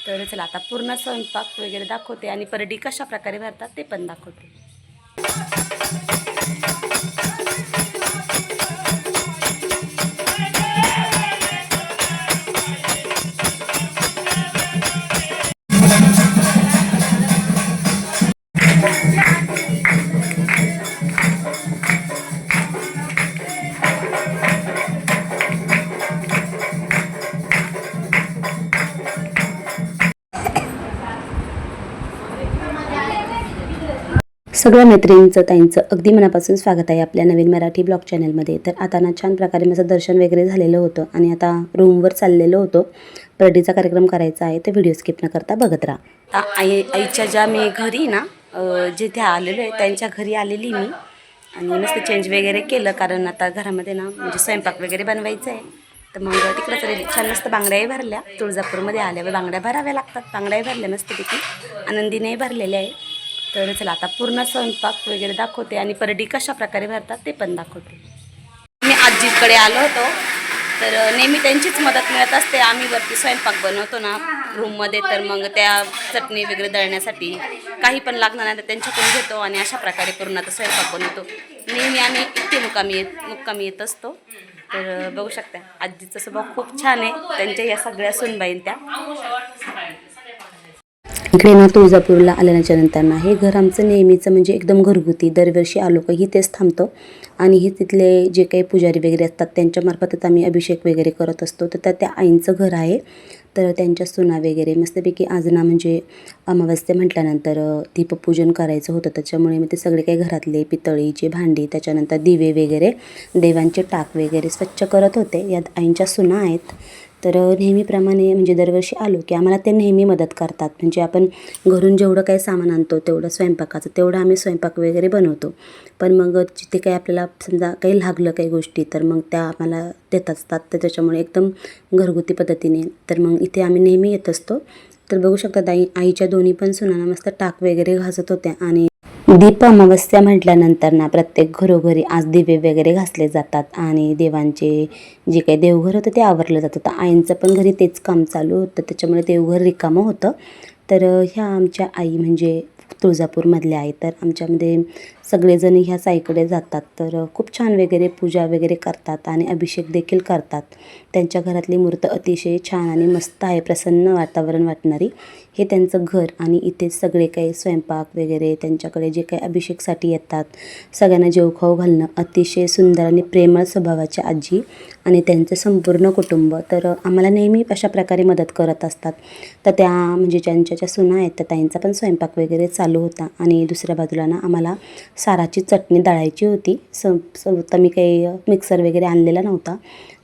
तर चला आता पूर्ण स्वयंपाक वगैरे दाखवते आणि परडी कशा प्रकारे भरतात ते पण दाखवते. सगळ्या मैत्रिणींचं ताईंचं अगदी मनापासून स्वागत आहे आपल्या नवीन मराठी ब्लॉग चॅनलमध्ये. तर आता ना छान प्रकारे माझं दर्शन वगैरे झालेलं होतं आणि आता रूमवर चाललेलो होतो. परडीचा कार्यक्रम करायचा आहे, तर व्हिडिओ स्किप न करता बघत राहा. आईच्या ज्या मी घरी ना जिथे आलेलो आहे त्यांच्या घरी आलेली मी आणि मस्त चेंज वगैरे केलं, कारण आता घरामध्ये ना म्हणजे स्वयंपाक वगैरे बनवायचं आहे. तर मग तिकडंच रेडी छान मस्त बांगड्याही भरल्या. तुळजापूरमध्ये आल्यावर बांगड्या भराव्या लागतात, बांगड्याही भरल्या मस्तपैकी, आनंदीनेही भरलेल्या आहे. तर चला आता पूर्ण स्वयंपाक वगैरे दाखवते आणि परडी कशा प्रकारे भरतात ते पण दाखवते. मी आजीकडे आलो होतो, तर नेहमी त्यांचीच मदत मिळत असते. आम्ही वरती स्वयंपाक बनवतो ना रूममध्ये, तर मग त्या चटणी वगैरे दळण्यासाठी काही पण लागणार नाही तर त्यांच्याकडून घेतो आणि अशा प्रकारे पूर्ण आता स्वयंपाक बनवतो. नेहमी आम्ही इथे मुक्कामी येत असतो. तर बघू शकता आजीचा स्वभाव खूप छान आहे. त्यांच्या या सगळ्या सुनबाईन त्या इकडे ना तुळजापूरला आल्याच्या नंतर ना हे घर आमचं नेहमीचं म्हणजे एकदम घरगुती, दरवर्षी आलो का तेच थांबतो आणि हे तिथले जे काही पुजारी वगैरे असतात त्यांच्यामार्फतच आम्ही अभिषेक वगैरे करत असतो. तर त्या आईंचं घर आहे. तर त्यांच्या सुना वगैरे मस्तपैकी आज ना म्हणजे अमावस्या म्हटल्यानंतर दीपपूजन करायचं होतं, त्याच्यामुळे मग ते सगळे काही घरातले पितळीचे भांडी, त्याच्यानंतर दिवे वगैरे, देवांचे टाक वगैरे स्वच्छ करत होते. यात आईंच्या सुना आहेत. तर नेहमीप्रमाणे म्हणजे दरवर्षी आलो की आम्हाला ते नेहमी मदत करतात. म्हणजे आपण घरून जेवढं काही सामान आणतो तेवढं स्वयंपाकाचं तेवढं आम्ही स्वयंपाक वगैरे बनवतो. पण मग जिथे काही आपल्याला समजा काही लागलं काही गोष्टी तर मग त्या आम्हाला देत असतात. तर त्याच्यामुळे एकदम घरगुती पद्धतीने तर मग इथे आम्ही नेहमी येत असतो. तर बघू शकता आईच्या दोन्ही पण सुनांना मस्त टाक वगैरे घासत होत्या. आणि दीप अमावस्या म्हटल्यानंतर ना प्रत्येक घरोघरी आज दिवे वगैरे घासले जातात आणि देवांचे जे काही देवघर होतं ते आवरलं जातं. तर आईंचं पण घरी तेच काम चालू होतं, त्याच्यामुळे देवघर रिकामं होतं. तर ह्या आमच्या आई म्हणजे तुळजापूरमधल्या आई. तर आमच्यामध्ये सगळेजण ह्या साईकडे जातात. तर खूप छान वगैरे पूजा वगैरे करतात आणि अभिषेक देखील करतात. त्यांच्या घरातली मूर्त अतिशय छान आणि मस्त आहे, प्रसन्न वातावरण वाटणारी. हे त्यांचं घर आणि इथे सगळे काही स्वयंपाक वगैरे त्यांच्याकडे जे काही अभिषेकसाठी येतात सगळ्यांना जेवखाऊ घालणं. अतिशय सुंदर आणि प्रेमळ स्वभावाच्या आजी आणि त्यांचं संपूर्ण कुटुंब तर आम्हाला नेहमी अशा प्रकारे मदत करत असतात. तर त्या म्हणजे ज्या सुना आहेत त्या ताईंचा पण स्वयंपाक वगैरे चालू होता आणि दुसऱ्या बाजूला ना आम्हाला साराची चटणी दळायची होती. तर मी काही मिक्सर वगैरे आणलेला नव्हता.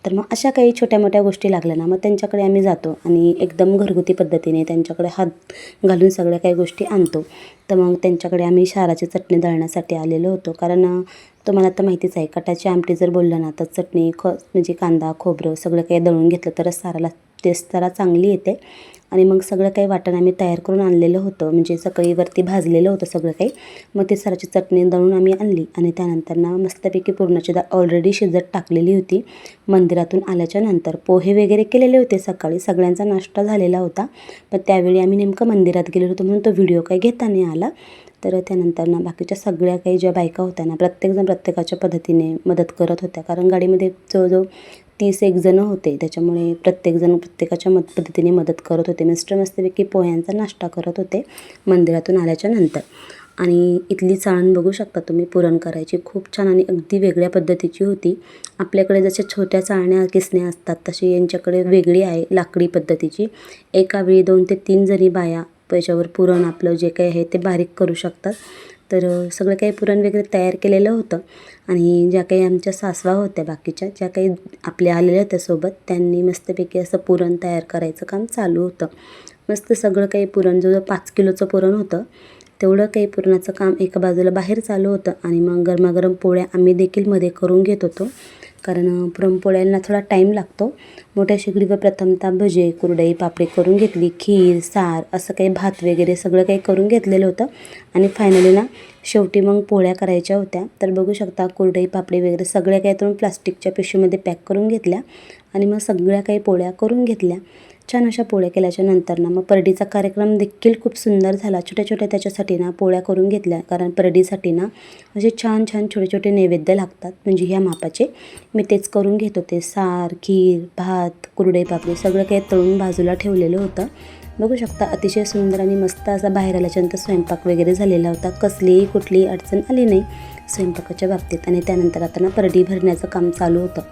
तर मग अशा काही छोट्या मोठ्या गोष्टी लागल्या ना मग त्यांच्याकडे आम्ही जातो आणि एकदम घरगुती पद्धतीने त्यांच्याकडे हात घालून सगळ्या काही गोष्टी आणतो. तर मग त्यांच्याकडे आम्ही साराची चटणी दळण्यासाठी आलेलो होतो, कारण तुम्हाला आता माहितीच आहे कटाची आमटी जर बोललं ना तर चटणी म्हणजे कांदा खोबरं सगळं काही दळून घेतलं तरच साराला टेस्ट जरा चांगली येते. आणि मग सगळं काही वाटण आम्ही तयार करून आणलेलं होतं, म्हणजे सकाळी वरती भाजलेलं होतं सगळं काही. मग ते साराची चटणी दळून आम्ही आणली आणि त्यानंतर ना मस्तपैकी पुरणाची डाळ ऑलरेडी शिजत टाकलेली होती. मंदिरातून आल्याच्या नंतर पोहे वगैरे केलेले होते सकाळी, सगळ्यांचा नाश्ता झालेला होता. पण त्यावेळी आम्ही नेमकं मंदिरात गेलेलो होतो म्हणून तो व्हिडिओ काही घेता नाही आला. तर त्यानंतर ना बाकीच्या सगळ्या काही ज्या बायका होत्या ना प्रत्येकजण प्रत्येकाच्या पद्धतीने मदत करत होत्या, कारण गाडीमध्ये जवळजवळ 30 जणं होते. त्याच्यामुळे प्रत्येकजण प्रत्येकाच्या पद्धतीने मदत करत होते. मिस्टर मस्तपैकी पोह्यांचा नाश्ता करत होते मंदिरातून आल्याच्या नंतर. आणि इथली चाळण बघू शकता तुम्ही, पुरण करायची खूप छान आणि अगदी वेगळ्या पद्धतीची होती. आपल्याकडे जशा छोट्या चाळण्या किसण्या असतात तशी यांच्याकडे वेगळी आहे, लाकडी पद्धतीची. एका वेळी 2 ते 3 जणी बाया त्याच्यावर पुरण आपलं जे काही आहे ते बारीक करू शकतात. तर सगळं काही पुरण वगैरे तयार केलेलं होतं आणि ज्या काही आमच्या सासवा होत्या बाकीच्या ज्या काही आपल्या आलेल्या होत्या सोबत, त्यांनी मस्तपैकी असं पुरण तयार करायचं काम चालू होतं. मस्त सगळं काही पुरण जवळजवळ 5 किलोचं पुरण होतं. तेवढं काही पुरणाचं काम एका बाजूला बाहेर चालू होतं आणि मग गरमागरम पोळ्या आम्ही देखील मध्ये करून घेत होतो, कारण पुरणपोळ्यांना थोडा टाईम लागतो. मोठ्या शेगडीवर प्रथमतः भजे कुरडई पापडी करून घेतली, खीर सार असं काही भात वगैरे सगळं काही करून घेतलेलं होतं. आणि फायनली ना शेवटी मग पोळ्या करायच्या होत्या. तर बघू शकता कुरडई पापडी वगैरे सगळ्या काही प्लास्टिकच्या पिशवीमध्ये पॅक करून घेतल्या आणि मग सगळ्या काही पोळ्या करून घेतल्या. छान अशा पोळ्या केल्याच्या नंतर ना मग परडीचा कार्यक्रम देखील खूप सुंदर झाला. छोट्या छोट्या त्याच्यासाठी ना पोळ्या करून घेतल्या, कारण परडीसाठी ना असे छान छान छोटे छोटे नैवेद्य लागतात, म्हणजे ह्या मापाचे. मी तेच करून घेत होते. सार, खीर, भात, कुरडई पापडी सगळं काही तळून बाजूला ठेवलेलं होतं. बघू शकता अतिशय सुंदर आणि मस्त असा बाहेर आल्याच्यानंतर स्वयंपाक वगैरे झालेला होता. कुठलीही अडचण आली नाही स्वयंपाकाच्या बाबतीत. आणि त्यानंतर आता ना परडी भरण्याचं काम चालू होतं.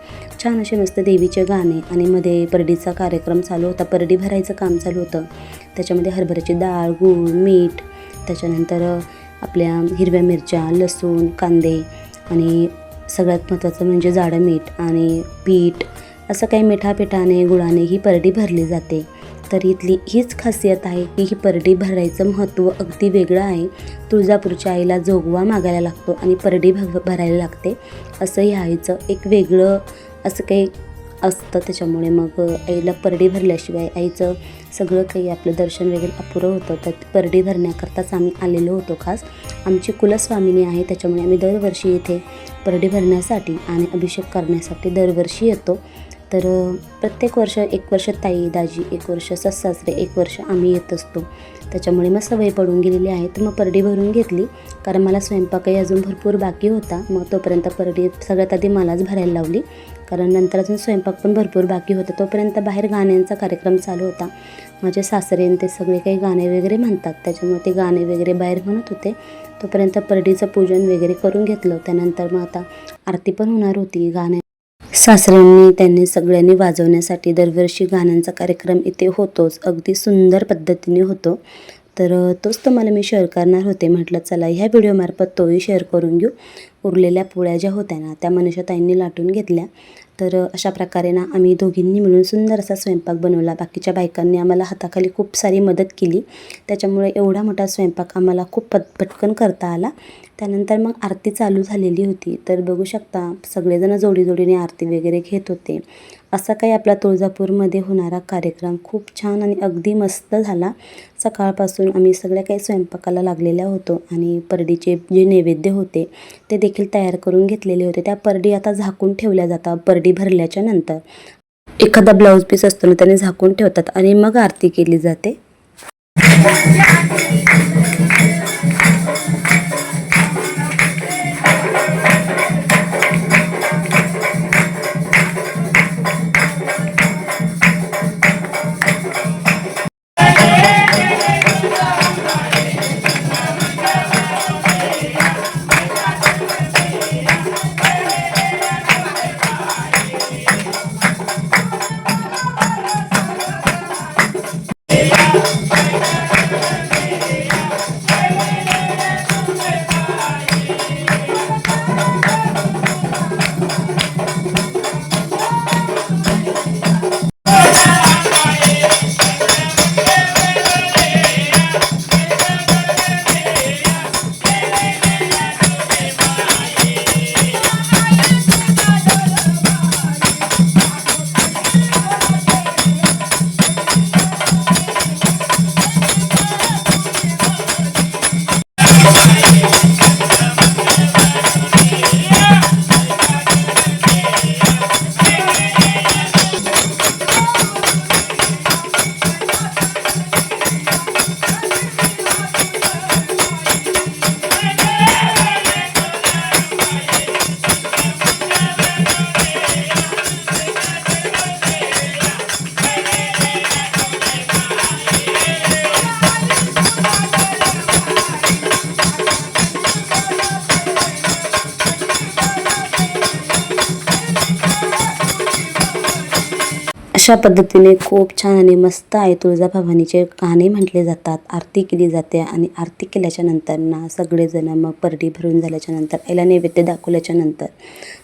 छान असे मस्त देवीचे गाणे आणि मध्ये परडीचा कार्यक्रम चालू होता. परडी भरायचं काम चालू होतं. त्याच्यामध्ये हरभऱ्याची डाळ, गूळ, मीठ, त्याच्यानंतर आपल्या हिरव्या मिरच्या, लसूण, कांदे आणि सगळ्यात महत्त्वाचं म्हणजे जाडं मीठ आणि पीठ, असं काही मिठापिठाने गुळाने ही परडी भरली जाते. तर इथली हीच खासियत आहे की ही परडी भरायचं महत्त्व अगदी वेगळं आहे. तुळजापूरच्या आईला जोगवा मागायला लागतो आणि परडी भरायला लागते, असं ह्या आईचं एक वेगळं असं काही असतं. त्याच्यामुळे मग आईला परडी भरल्याशिवाय आईचं सगळं काही आपलं दर्शन वगैरे अपुरं होतं. तर परडी भरण्याकरताच आम्ही आलेलो होतो. खास आमची कुलस्वामिनी आहे, त्याच्यामुळे आम्ही दरवर्षी इथे परडी भरण्यासाठी आणि अभिषेक करण्यासाठी दरवर्षी येतो. तर प्रत्येक वर्ष, एक वर्ष ताई दाजी, एक वर्ष सासरे, एक वर्ष आम्ही येत असतो. त्याच्यामुळे मग सवय पडून गेलेली आहे. तर मग परडी भरून घेतली, कारण मला स्वयंपाकही अजून भरपूर बाकी होता. मग तोपर्यंत परडी सगळ्यात आधी मलाच भरायला लावली, कारण नंतर अजून स्वयंपाक पण भरपूर बाकी होता. तोपर्यंत बाहेर गाण्यांचा कार्यक्रम चालू होता. माझे सासरे ते सगळे काही गाणे वगैरे म्हणतात, त्याच्यामुळे ते गाणे वगैरे बाहेर म्हणत होते. तोपर्यंत परडीचं पूजन वगैरे करून घेतलं. त्यानंतर मग आता आरती पण होणार होती. सासऱ्यांनी त्यांनी सगळ्यांनी वाजवण्यासाठी दरवर्षी गाण्यांचा कार्यक्रम इथे होतोच, अगदी सुंदर पद्धतीने होतो. तर तोच तुम्हाला मी शेअर करणार होते. म्हटलं चला ह्या व्हिडिओमार्फत तोही शेअर करून घेऊ. उरलेल्या पोळ्या ज्या होत्या ना त्या मनीषाताईंनी लाटून घेतल्या. तर अशा प्रकारे ना आम्ही दोघींनी मिळून सुंदर असा स्वयंपाक बनवला. बाकीच्या बायकांनी आम्हाला हाताखाली खूप सारी मदत केली, त्याच्यामुळे एवढा मोठा स्वयंपाक आम्हाला खूप पटकन करता आला. त्यानंतर मग आरती चालू झालेली होती. तर बघू शकता सगळेजण जोडीने आरती वगैरे घेत होते. असा काही आपला तुळजापूरमध्ये होणारा कार्यक्रम खूप छान आणि अगदी मस्त झाला. सकाळपासून आम्ही सगळ्या काही स्वयंपाकाला लागलेल्या होतो आणि परडीचे जे नैवेद्य होते ते देखील तयार करून घेतलेले होते. त्या परडी आता झाकून ठेवल्या जातात. परडी भरल्याच्या नंतर एखादा ब्लाऊज पीस असतो ना त्याने झाकून ठेवतात आणि मग आरती केली जाते. अशा पद्धतीने खूप छान आणि मस्त आहे तुळजाभवानीचे गाणे म्हटले जातात, आरती केली जाते आणि आरती केल्याच्या नंतर ना सगळेजण मग परडी भरून झाल्याच्या नंतर आईला नैवेद्य दाखवल्याच्या नंतर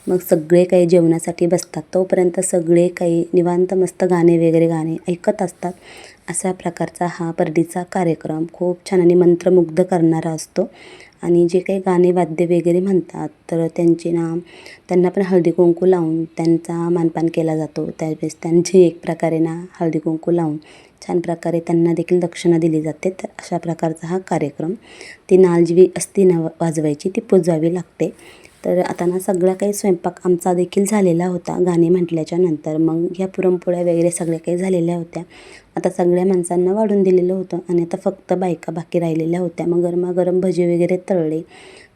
मग सगळे काही जेवणासाठी बसतात. तोपर्यंत सगळे काही निवांत मस्त गाणे ऐकत असतात. अशा प्रकारचा हा परडीचा कार्यक्रम खूप छान आणि मंत्रमुग्ध करणारा असतो. आणि जे काही गाणे वाद्य वगैरे म्हणतात तर त्यांना पण हळदी कुंकू लावून त्यांचा मानपान केला जातो. त्यावेळेस त्यांची एक प्रकारे हळदी कुंकू लावून छान प्रकारे त्यांना देखील दक्षिणा दिली जाते. तर अशा प्रकारचा हा कार्यक्रम. ती नाल जी असती ना वाजवायची ती पुजवावी लागते. तर आता सगळा काही स्वयंपाक आमचा देखील झालेला होता गाणे म्हटल्याच्या नंतर. मग ह्या पुरणपोळ्या वगैरे सगळ्या काही झालेल्या होत्या. आता सगळ्या माणसांना वाढून दिलेलं होतं आणि आता फक्त बायका बाकी राहिलेल्या होत्या. मग गरमागरम भजे वगैरे तळले,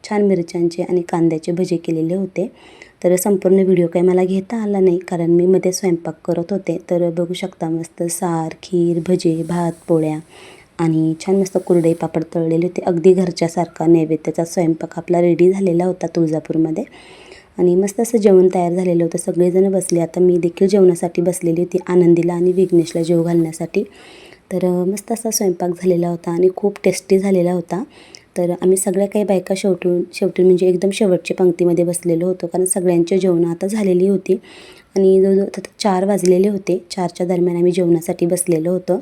छान मिरच्यांचे आणि कांद्याचे भजे केलेले होते. तर संपूर्ण व्हिडिओ काही मला घेता आला नाही कारण मी मध्ये स्वयंपाक करत होते. तर बघू शकता मस्त सार, खीर, भजे, भात, पोळ्या आणि छान मस्त कुरडई पापड तळलेले होते. अगदी घरच्यासारखा नैवेद्याचा स्वयंपाक आपला रेडी झालेला होता तुळजापूरमध्ये. आणि मस्त असं जेवण तयार झालेलं होतं. सगळेजण बसले. आता मी देखील जेवणासाठी बसलेली होती, आनंदीला आणि विघ्नेशला जेव घालण्यासाठी. तर मस्त असा स्वयंपाक झालेला होता आणि खूप टेस्टी झालेला होता. तर आम्ही सगळ्या काही बायका शेवटी म्हणजे एकदम शेवटच्या पंक्तीमध्ये बसलेलो होतो कारण सगळ्यांची जेवणं आता झालेली होती आणि जवळजवळ आता 4 वाजलेले होते. 4च्या दरम्यान आम्ही जेवणासाठी बसलेलो होतो.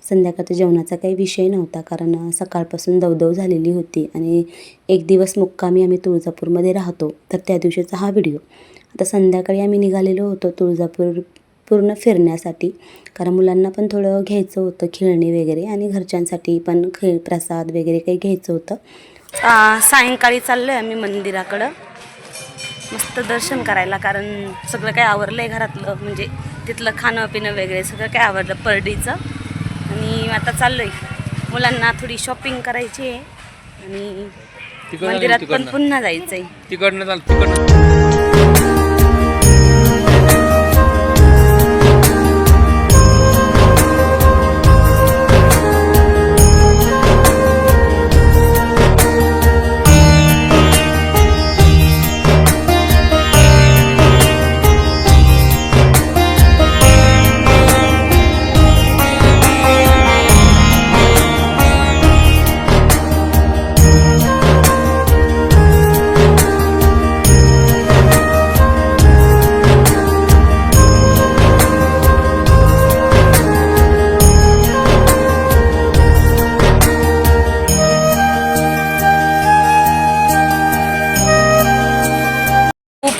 संध्याकाळच्या जेवणाचा काही विषय नव्हता कारण सकाळपासून दवदव झालेली होती आणि एक दिवस मुक्कामी आम्ही तुळजापूरमध्ये राहतो. तर त्या दिवशीचा हा व्हिडिओ. आता संध्याकाळी आम्ही निघालेलो होतो तुळजापूर पूर्ण फिरण्यासाठी कारण मुलांना पण थोडं घ्यायचं होतं खेळणी वगैरे आणि घरच्यांसाठी पण प्रसाद वगैरे काही घ्यायचं होतं. सायंकाळी चाललो आहे आम्ही मंदिराकडं मस्त दर्शन करायला कारण सगळं काय आवरलं आहे घरातलं, म्हणजे तिथलं खाणं पिणं वगैरे सगळं काय आवडलं परडीचं. आणि आता चाललो आहे, मुलांना थोडी शॉपिंग करायची आहे आणि मंदिरात पण पुन्हा जायचं आहे.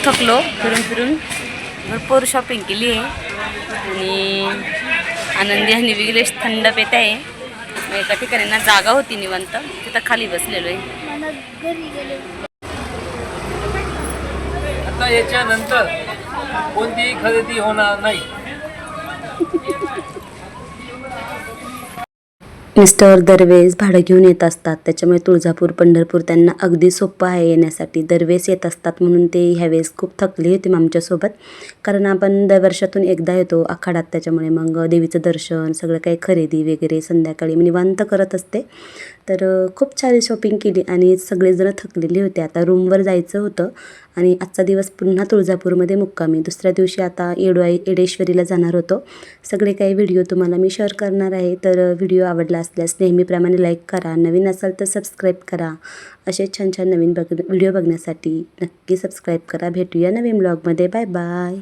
थकलो फिरून भरपूर शॉपिंग केली आहे आणि आनंदी आणि विघ्नेश थंड पेत आहे. एका ठिकाणी ना जागा होती निवांत, तिथं खाली बसलेलो आहे. आता याच्यानंतर कोणतीही खरेदी होणार नाही. मिस्टर दरवेळेस भाडं घेऊन येत असतात, त्याच्यामुळे तुळजापूर पंढरपूर त्यांना अगदी सोपं आहे येण्यासाठी. दरवेळेस येत असतात म्हणून ते ह्यावेळेस खूप थकले होते आमच्यासोबत कारण आपण वर्षातून एकदा येतो आखाडात. त्याच्यामुळे मग देवीचं दर्शन सगळं काही खरेदी वगैरे संध्याकाळी मी निवांत करत असते. तर खूप छान शॉपिंग केली आणि सगळेजण थकलेले होते. आता रूमवर जायचं होतं आणि आजचा दिवस पुन्हा तुळजापूरमध्ये मुक्कामी. दुसऱ्या दिवशी आता येडेश्वरीला जाणार होतो. सगळे काही व्हिडिओ तुम्हाला मी शेअर करणार आहे. तर व्हिडिओ आवडला असल्यास नेहमीप्रमाणे लाईक करा, नवीन असाल तर सबस्क्राईब करा. असे छान छान नवीन व्हिडिओ बघण्यासाठी नक्की सबस्क्राईब करा. भेटूया नवीन ब्लॉगमध्ये. Bye bye.